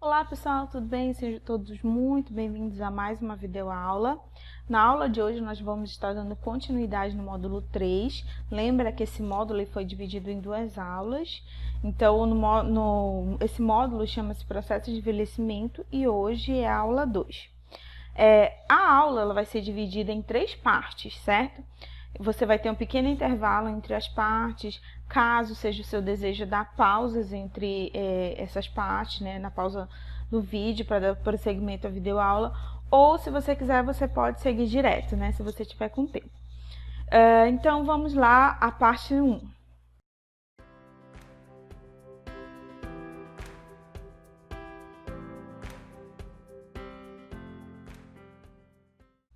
Olá pessoal, tudo bem? Sejam todos muito bem-vindos a mais uma videoaula. Na aula de hoje nós vamos estar dando continuidade no módulo 3. Lembra que esse módulo foi dividido em duas aulas. Então, esse módulo chama-se Processo de Envelhecimento e hoje é a aula 2. A aula ela vai ser dividida em 3 partes, certo? Você vai ter um pequeno intervalo entre as partes, caso seja o seu desejo dar pausas entre essas partes, né, na pausa do vídeo para dar prosseguimento à videoaula, ou se você quiser, você pode seguir direto, né, se você tiver com tempo. Então, vamos lá, a parte 1.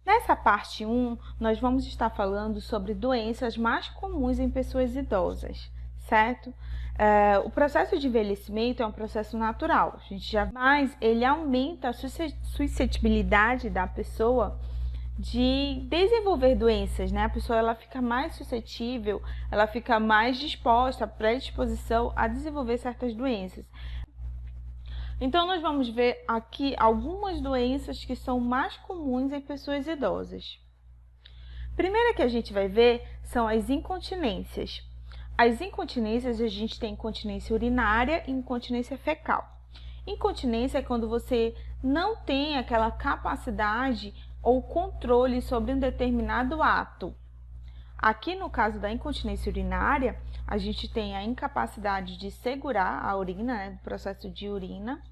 Nessa parte 1, nós vamos estar falando sobre doenças mais comuns em pessoas idosas, certo? O processo de envelhecimento é um processo natural, mas ele aumenta a suscetibilidade da pessoa de desenvolver doenças, né? A pessoa ela fica mais suscetível, ela fica mais disposta, a predisposição a desenvolver certas doenças. Então, nós vamos ver aqui algumas doenças que são mais comuns em pessoas idosas. Primeira que a gente vai ver são as incontinências. As incontinências, a gente tem incontinência urinária e incontinência fecal. Incontinência é quando você não tem aquela capacidade ou controle sobre um determinado ato. Aqui no caso da incontinência urinária, a gente tem a incapacidade de segurar a urina, né, do processo de urina,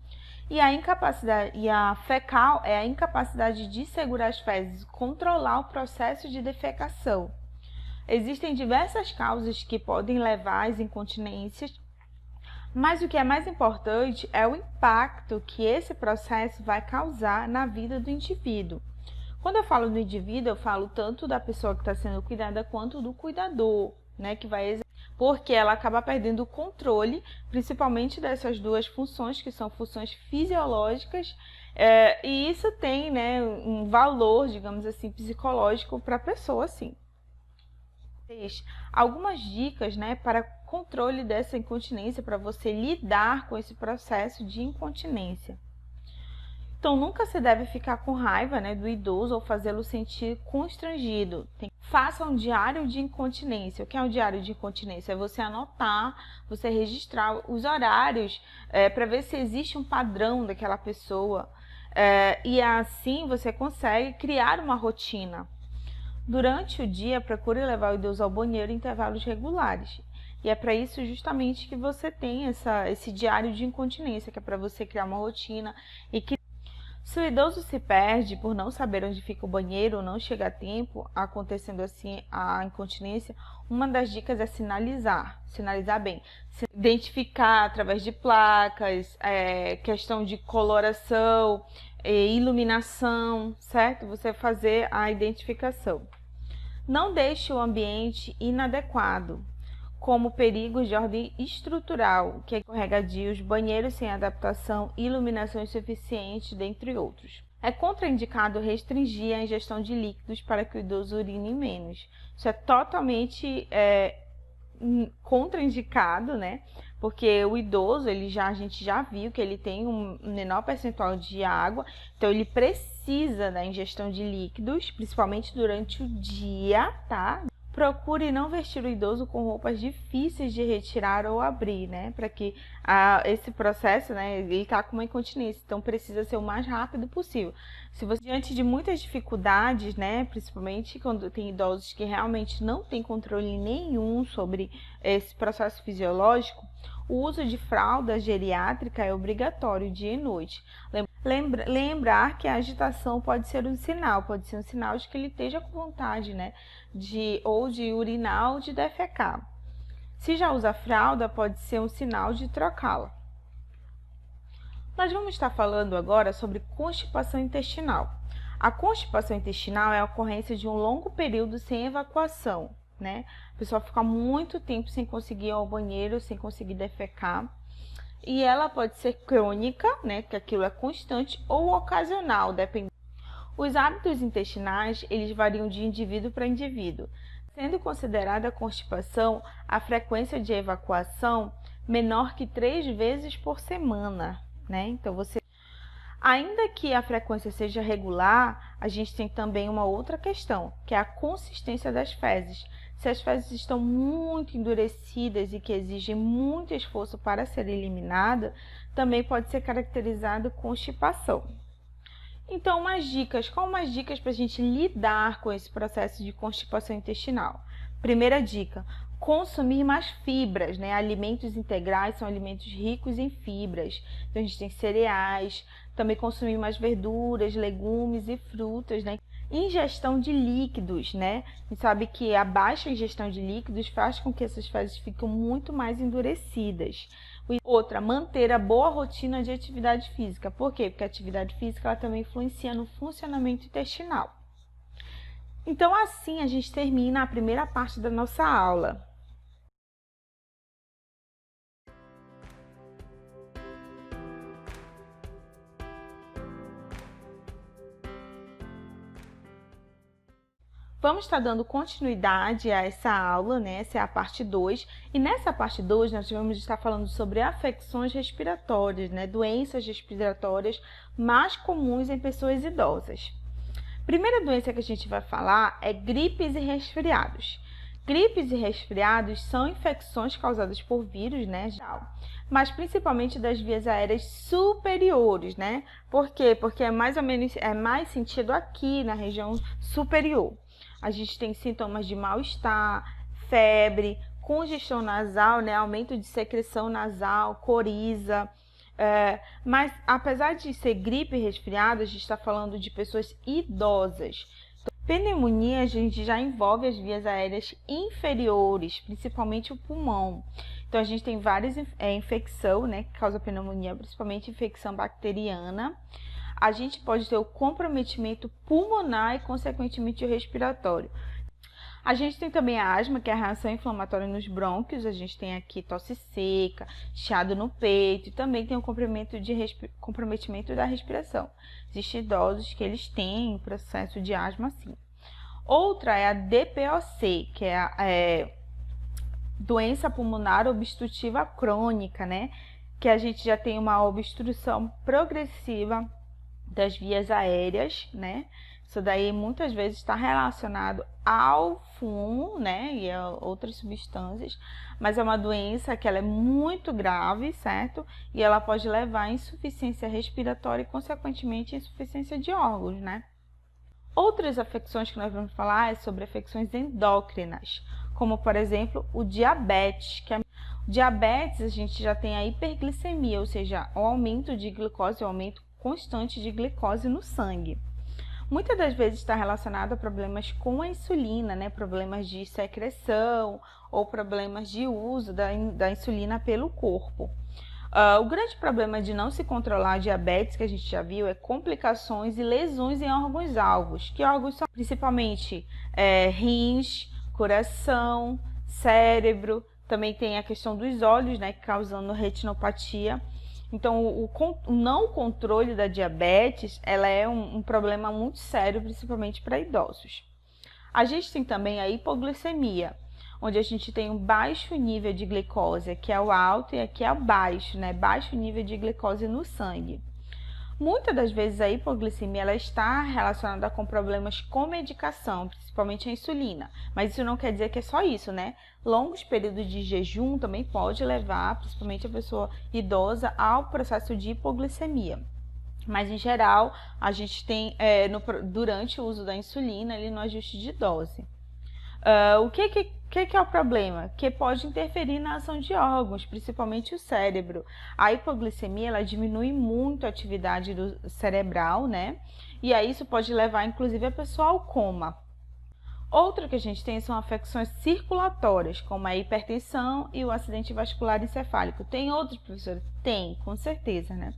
e a fecal é a incapacidade de segurar as fezes, controlar o processo de defecação. Existem diversas causas que podem levar às incontinências, mas o que é mais importante é o impacto que esse processo vai causar na vida do indivíduo. Quando eu falo do indivíduo, eu falo tanto da pessoa que está sendo cuidada quanto do cuidador, né, que vai exercer, porque ela acaba perdendo o controle, principalmente dessas duas funções, que são funções fisiológicas, e isso tem, né, um valor, digamos assim, psicológico para a pessoa, sim. Algumas dicas, né, para controle dessa incontinência, para você lidar com esse processo de incontinência. Então, nunca se deve ficar com raiva, né, do idoso ou fazê-lo sentir constrangido. Faça um diário de incontinência. O que é um diário de incontinência? É você anotar, você registrar os horários para ver se existe um padrão daquela pessoa. E assim você consegue criar uma rotina. Durante o dia, procure levar o idoso ao banheiro em intervalos regulares. E é para isso justamente que você tem esse diário de incontinência, que é para você criar uma rotina e que se o idoso se perde por não saber onde fica o banheiro ou não chega a tempo, acontecendo assim a incontinência, uma das dicas é sinalizar bem. Identificar através de placas, questão de coloração, iluminação, certo? Você fazer a identificação. Não deixe o ambiente inadequado, como perigos de ordem estrutural, que é escorregadios, banheiros sem adaptação, iluminação insuficiente, dentre outros. É contraindicado restringir a ingestão de líquidos para que o idoso urine menos. Isso é totalmente contraindicado, né? Porque o idoso, a gente já viu que ele tem um menor percentual de água, então ele precisa da ingestão de líquidos, principalmente durante o dia, tá? Procure não vestir o idoso com roupas difíceis de retirar ou abrir, né? Para que esse processo, né? Ele está com uma incontinência, então precisa ser o mais rápido possível. Se você, diante de muitas dificuldades, né? Principalmente quando tem idosos que realmente não têm controle nenhum sobre esse processo fisiológico, o uso de fralda geriátrica é obrigatório dia e noite. Lembrar que a agitação pode ser um sinal de que ele esteja com vontade, né, de urinar ou de defecar. Se já usa fralda, pode ser um sinal de trocá-la. Nós vamos estar falando agora sobre constipação intestinal. A constipação intestinal é a ocorrência de um longo período sem evacuação, né? A pessoa fica muito tempo sem conseguir ir ao banheiro, sem conseguir defecar. E ela pode ser crônica, né, que aquilo é constante, ou ocasional, dependendo. Os hábitos intestinais, eles variam de indivíduo para indivíduo. Sendo considerada a constipação, a frequência de evacuação menor que 3 vezes por semana, né? Então, você Ainda que a frequência seja regular, a gente tem também uma outra questão, que é a consistência das fezes. Se as fezes estão muito endurecidas e que exigem muito esforço para ser eliminada, também pode ser caracterizado constipação. Então, quais umas dicas para a gente lidar com esse processo de constipação intestinal? Primeira dica, consumir mais fibras, né? Alimentos integrais são alimentos ricos em fibras. Então, a gente tem cereais, também consumir mais verduras, legumes e frutas, né? Ingestão de líquidos, né? A gente sabe que a baixa ingestão de líquidos faz com que essas fezes fiquem muito mais endurecidas. Outra, manter a boa rotina de atividade física. Por quê? Porque a atividade física ela também influencia no funcionamento intestinal. Então, assim a gente termina a primeira parte da nossa aula. Vamos estar dando continuidade a essa aula, né? Essa é a parte 2. E nessa parte 2, nós vamos estar falando sobre afecções respiratórias, né? Doenças respiratórias mais comuns em pessoas idosas. Primeira doença que a gente vai falar é gripes e resfriados. Gripes e resfriados são infecções causadas por vírus, né, mas principalmente das vias aéreas superiores, né? Por quê? Porque é mais sentido aqui na região superior. A gente tem sintomas de mal-estar, febre, congestão nasal, né, aumento de secreção nasal, coriza. Mas apesar de ser gripe e resfriado, a gente está falando de pessoas idosas. Pneumonia, a gente já envolve as vias aéreas inferiores, principalmente o pulmão. Então, a gente tem várias infecções, né, que causa pneumonia, principalmente infecção bacteriana. A gente pode ter o comprometimento pulmonar e, consequentemente, o respiratório. A gente tem também a asma, que é a reação inflamatória nos brônquios. A gente tem aqui tosse seca, chiado no peito e também tem o comprometimento da respiração. Existem idosos que eles têm processo de asma assim. Outra é a DPOC, que é a doença pulmonar obstrutiva crônica, né? Que a gente já tem uma obstrução progressiva das vias aéreas, né? Isso daí muitas vezes está relacionado ao fumo, né? E a outras substâncias, mas é uma doença que ela é muito grave, certo? E ela pode levar a insuficiência respiratória e, consequentemente, insuficiência de órgãos, né? Outras afecções que nós vamos falar é sobre afecções endócrinas, como, por exemplo, o diabetes, o diabetes, a gente já tem a hiperglicemia, ou seja, o aumento de glicose, o aumento constante de glicose no sangue. Muitas das vezes está relacionado a problemas com a insulina, né? Problemas de secreção ou problemas de uso da insulina pelo corpo. O grande problema de não se controlar a diabetes, que a gente já viu, é complicações e lesões em órgãos-alvos. Que órgãos são? Principalmente rins, coração, cérebro, também tem a questão dos olhos, né? Causando retinopatia. Então, o não controle da diabetes, ela é um problema muito sério, principalmente para idosos. A gente tem também a hipoglicemia, onde a gente tem um baixo nível de glicose, aqui é o alto e aqui é o baixo, né? Baixo nível de glicose no sangue. Muitas das vezes a hipoglicemia ela está relacionada com problemas com medicação, principalmente a insulina, mas isso não quer dizer que é só isso, né? Longos períodos de jejum também pode levar, principalmente a pessoa idosa, ao processo de hipoglicemia. Mas, em geral, a gente tem, durante o uso da insulina, ali no ajuste de dose. O que é o problema? Que pode interferir na ação de órgãos, principalmente o cérebro. A hipoglicemia, ela diminui muito a atividade cerebral, né? E aí isso pode levar, inclusive, a pessoa ao coma. Outra que a gente tem são afecções circulatórias, como a hipertensão e o acidente vascular encefálico. Tem outros, professor? Tem, com certeza, né?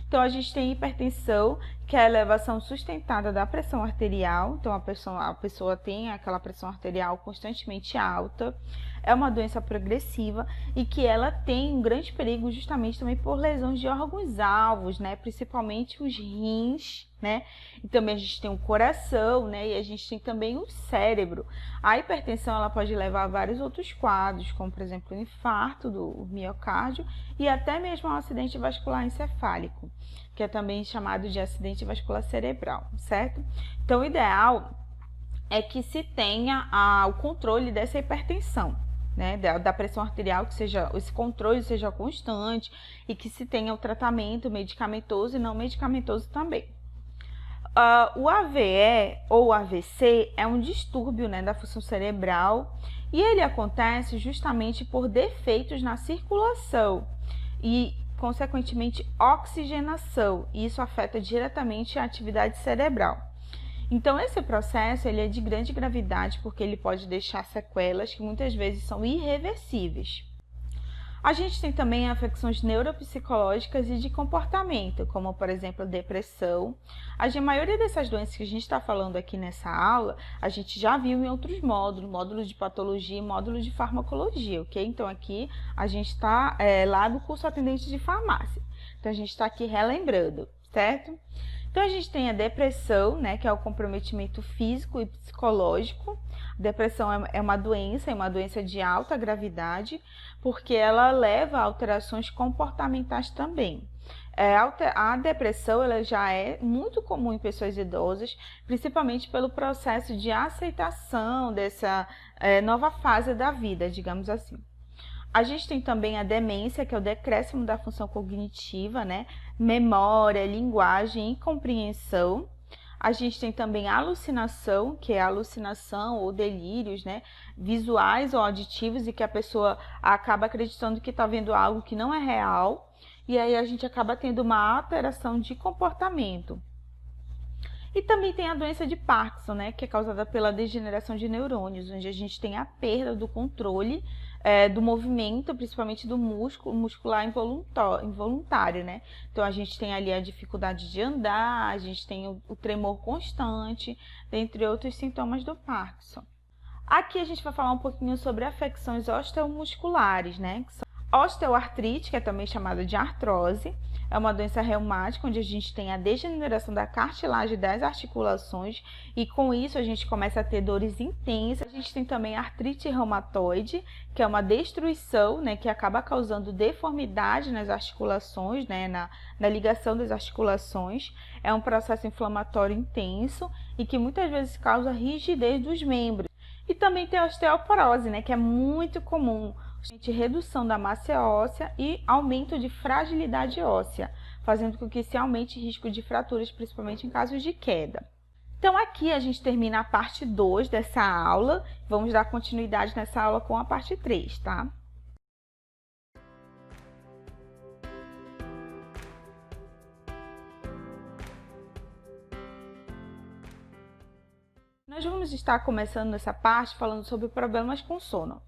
Então, a gente tem hipertensão, que é a elevação sustentada da pressão arterial. Então, a pessoa tem aquela pressão arterial constantemente alta. é uma doença progressiva e que ela tem um grande perigo justamente também por lesões de órgãos-alvos, né? Principalmente os rins, né? E também a gente tem o coração, né? E a gente tem também o cérebro. A hipertensão, ela pode levar a vários outros quadros, como por exemplo o infarto do miocárdio e até mesmo ao acidente vascular encefálico, que é também chamado de acidente vascular cerebral, certo? Então, o ideal é que se tenha o controle dessa hipertensão, né, da pressão arterial, que esse controle seja constante e que se tenha o tratamento medicamentoso e não medicamentoso também. O AVE ou AVC é um distúrbio, né, da função cerebral e ele acontece justamente por defeitos na circulação e, consequentemente, oxigenação, e isso afeta diretamente a atividade cerebral. Então, esse processo ele é de grande gravidade porque ele pode deixar sequelas que muitas vezes são irreversíveis. A gente tem também afecções neuropsicológicas e de comportamento, como, por exemplo, a depressão. A maioria dessas doenças que a gente está falando aqui nessa aula, a gente já viu em outros módulos, módulo de patologia e módulo de farmacologia, ok? Então, aqui a gente está lá no curso atendente de farmácia. Então, a gente está aqui relembrando, certo? Então, a gente tem a depressão, né, que é o comprometimento físico e psicológico. A depressão é uma doença de alta gravidade, porque ela leva a alterações comportamentais também. A depressão ela já é muito comum em pessoas idosas, principalmente pelo processo de aceitação dessa nova fase da vida, digamos assim. A gente tem também a demência, que é o decréscimo da função cognitiva, né? Memória, linguagem e compreensão. A gente tem também a alucinação, que é a alucinação ou delírios, né? Visuais ou auditivos, e que a pessoa acaba acreditando que está vendo algo que não é real. E aí a gente acaba tendo uma alteração de comportamento. E também tem a doença de Parkinson, né? Que é causada pela degeneração de neurônios, onde a gente tem a perda do controle do movimento, principalmente do músculo muscular involuntário, né? Então, a gente tem ali a dificuldade de andar, a gente tem o tremor constante, dentre outros sintomas do Parkinson. Aqui a gente vai falar um pouquinho sobre afecções osteomusculares, né? Que são osteoartrite, que é também chamada de artrose, é uma doença reumática onde a gente tem a degeneração da cartilagem das articulações e com isso a gente começa a ter dores intensas. A gente tem também a artrite reumatoide, que é uma destruição, né, que acaba causando deformidade nas articulações, né, na ligação das articulações. É um processo inflamatório intenso e que muitas vezes causa rigidez dos membros. E também tem a osteoporose, né, que é muito comum. Redução da massa óssea e aumento de fragilidade óssea, fazendo com que se aumente o risco de fraturas, principalmente em casos de queda. Então, aqui a gente termina a parte 2 dessa aula. Vamos dar continuidade nessa aula com a parte 3, tá? Nós vamos estar começando essa parte falando sobre problemas com sono.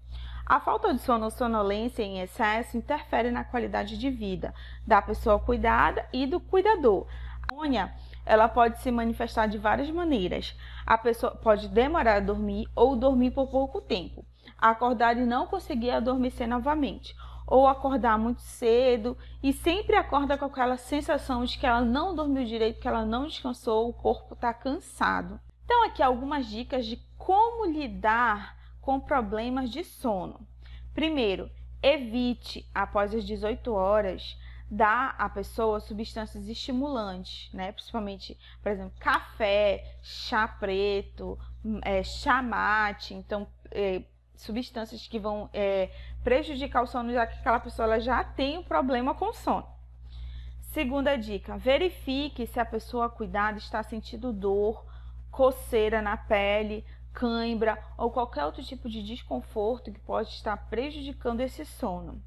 A falta de sono ou sonolência em excesso interfere na qualidade de vida da pessoa cuidada e do cuidador. A insônia, ela pode se manifestar de várias maneiras. A pessoa pode demorar a dormir ou dormir por pouco tempo, acordar e não conseguir adormecer novamente, ou acordar muito cedo e sempre acorda com aquela sensação de que ela não dormiu direito, que ela não descansou, o corpo está cansado. Então, aqui algumas dicas de como lidar com problemas de sono. Primeiro, evite, após as 18 horas, dar à pessoa substâncias estimulantes, né? Principalmente, por exemplo, café, chá preto, chá mate, então, substâncias que vão prejudicar o sono, já que aquela pessoa ela já tem um problema com sono. Segunda dica, verifique se a pessoa cuidada está sentindo dor, coceira na pele, cãibra ou qualquer outro tipo de desconforto que pode estar prejudicando esse sono.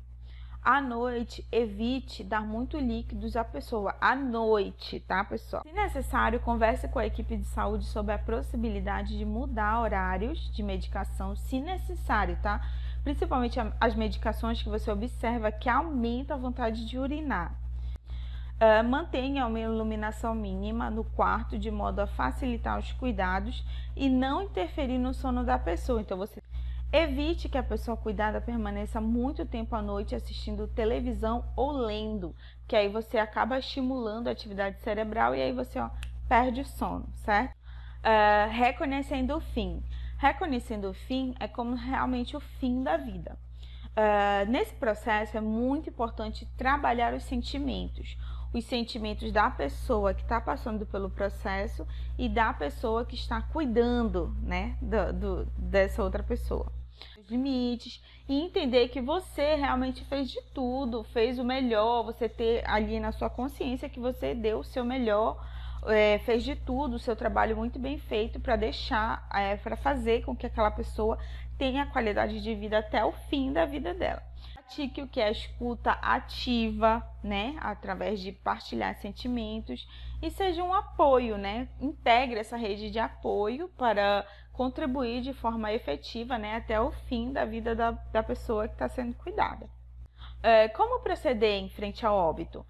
À noite, evite dar muito líquidos à pessoa, à noite, tá, pessoal? Se necessário, converse com a equipe de saúde sobre a possibilidade de mudar horários de medicação, se necessário, tá? Principalmente as medicações que você observa que aumentam a vontade de urinar. Mantenha uma iluminação mínima no quarto de modo a facilitar os cuidados e não interferir no sono da pessoa. Então, você Evite que a pessoa cuidada permaneça muito tempo à noite assistindo televisão ou lendo, que aí você acaba estimulando a atividade cerebral e aí você perde o sono, certo? Reconhecendo o fim. Reconhecendo o fim é como realmente o fim da vida. Nesse processo é muito importante trabalhar os sentimentos da pessoa que está passando pelo processo e da pessoa que está cuidando, né, dessa outra pessoa. Os limites e entender que você realmente fez de tudo, fez o melhor, você ter ali na sua consciência que você deu o seu melhor, fez de tudo, o seu trabalho muito bem feito para deixar, para fazer com que aquela pessoa tenha qualidade de vida até o fim da vida dela. Pratique o que é a escuta ativa, né, através de partilhar sentimentos e seja um apoio, né, integre essa rede de apoio para contribuir de forma efetiva, né, até o fim da vida da pessoa que está sendo cuidada. Como proceder em frente ao óbito?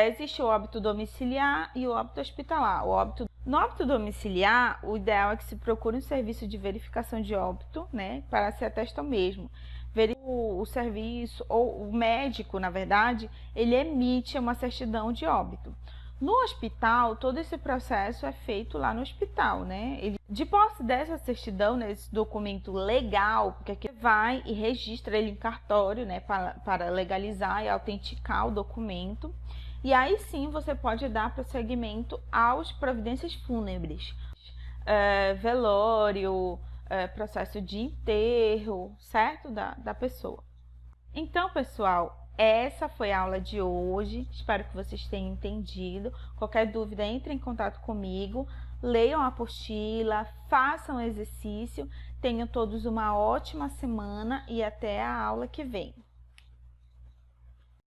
Existe o óbito domiciliar e o óbito hospitalar. No óbito domiciliar, o ideal é que se procure um serviço de verificação de óbito, né, para se atestar mesmo. O serviço, ou o médico, na verdade, ele emite uma certidão de óbito. No hospital, todo esse processo é feito lá no hospital, né? De posse dessa certidão, nesse documento legal, porque aqui vai e registra ele em cartório, né, para legalizar e autenticar o documento. E aí sim você pode dar prosseguimento às providências fúnebres, velório, processo de enterro, certo? Da pessoa. Então, pessoal, essa foi a aula de hoje. Espero que vocês tenham entendido. Qualquer dúvida, entre em contato comigo. Leiam a apostila, façam o exercício. Tenham todos uma ótima semana e até a aula que vem.